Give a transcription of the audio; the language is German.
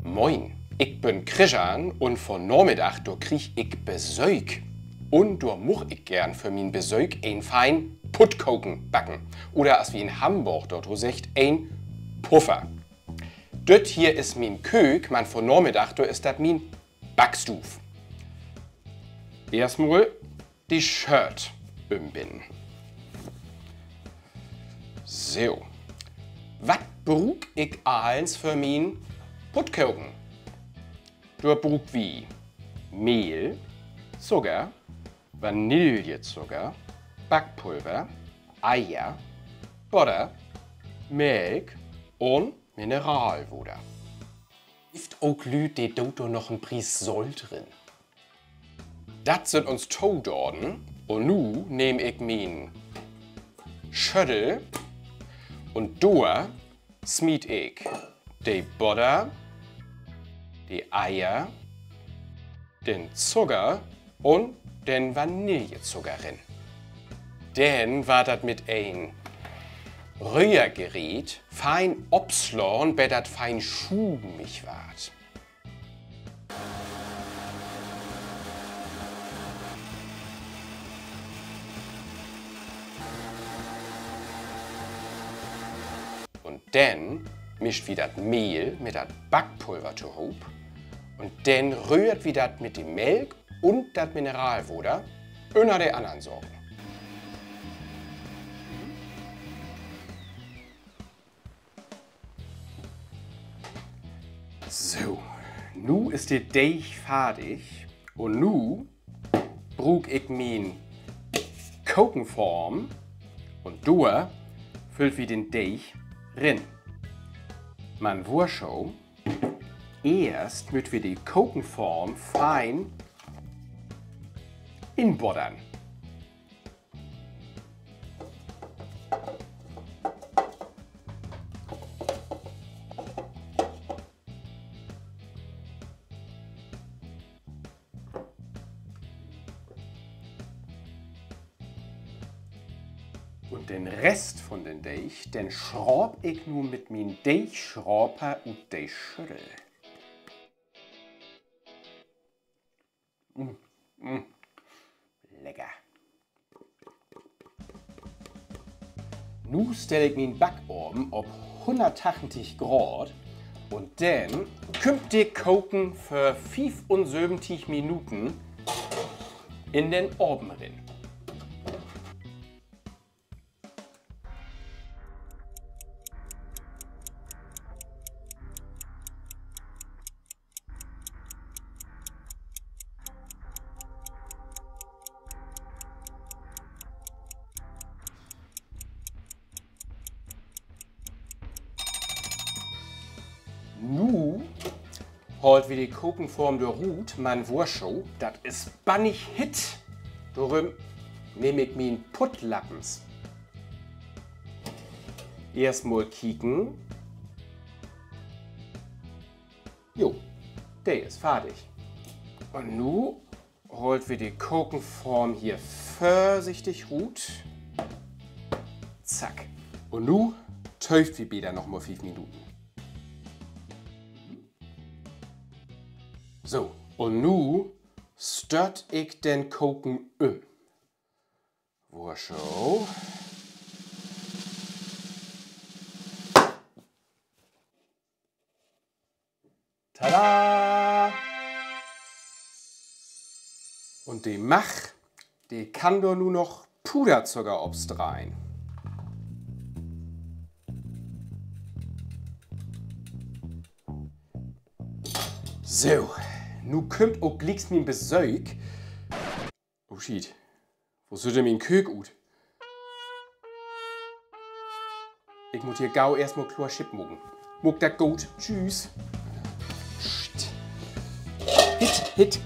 Moin, ich bin Christian und von Nachmittag krieg ich Besuch. Und da much ich gern für min Besuch ein fein Puttkoken backen. Oder als wie in Hamburg dort sagt, ein Puffer. Dort hier ist min Kök, man von Nachmittag, da ist das min Backstuf. Erstmal die Shirt umbinden. So. Was brauch ich als für min Puttkoken? Du brauch wie Mehl, Zucker, Vanillezucker, Backpulver, Eier, Butter, Milch und Mineralwasser. Ist auch Lüt, die dort noch ein Pries Salz drin. Das sind uns Toadorden und nu nehm ich min Schüttel und da smiet ich die Butter, die Eier, den Zucker und den Vanillezucker rein. Dann war das mit ein Rührgerät fein obslauen, bis das fein schubig ward. Und dann mischt wie das Mehl mit das Backpulver zuhub und dann rührt wie das mit dem Milch und das Mineralwasser unter der anderen Sorten. So, nu ist der Teig fertig und nu brauch ich min Kokenform und da füllt wie den Teig rein. Man Wurschau erst mit wir die Kokenform fein inbuttern. Und den Rest von den Teig, den schraub ich nun mit min Teigschrauber und de Schüttel. Lecker. Nu stell ich min Backofen auf 180 Grad und dann kümmt die Koken für 75 Minuten in den Ofen rein. Nu holt wie die Kokenform der Rut, man Wurschau, das ist bannig hit. Darum nehm ich min Puttlappens. Erstmal kicken. Jo, der ist fertig. Und nu holt wir die Kokenform hier vorsichtig Rut. Zack. Und nu töft wir wieder noch mal 5 Minuten. So, und nu stört ich den Koken Wurschau. Tada! Und die Mach, die kann doch nur noch Puderzucker obst rein. So. Nu kümmt auch glicks min Besuch. Oh shit, wo sollte min Kök ut? Ich muss hier gau erstmal klar Chip mucken. Muck dat gut. Tschüss. Hit, hit.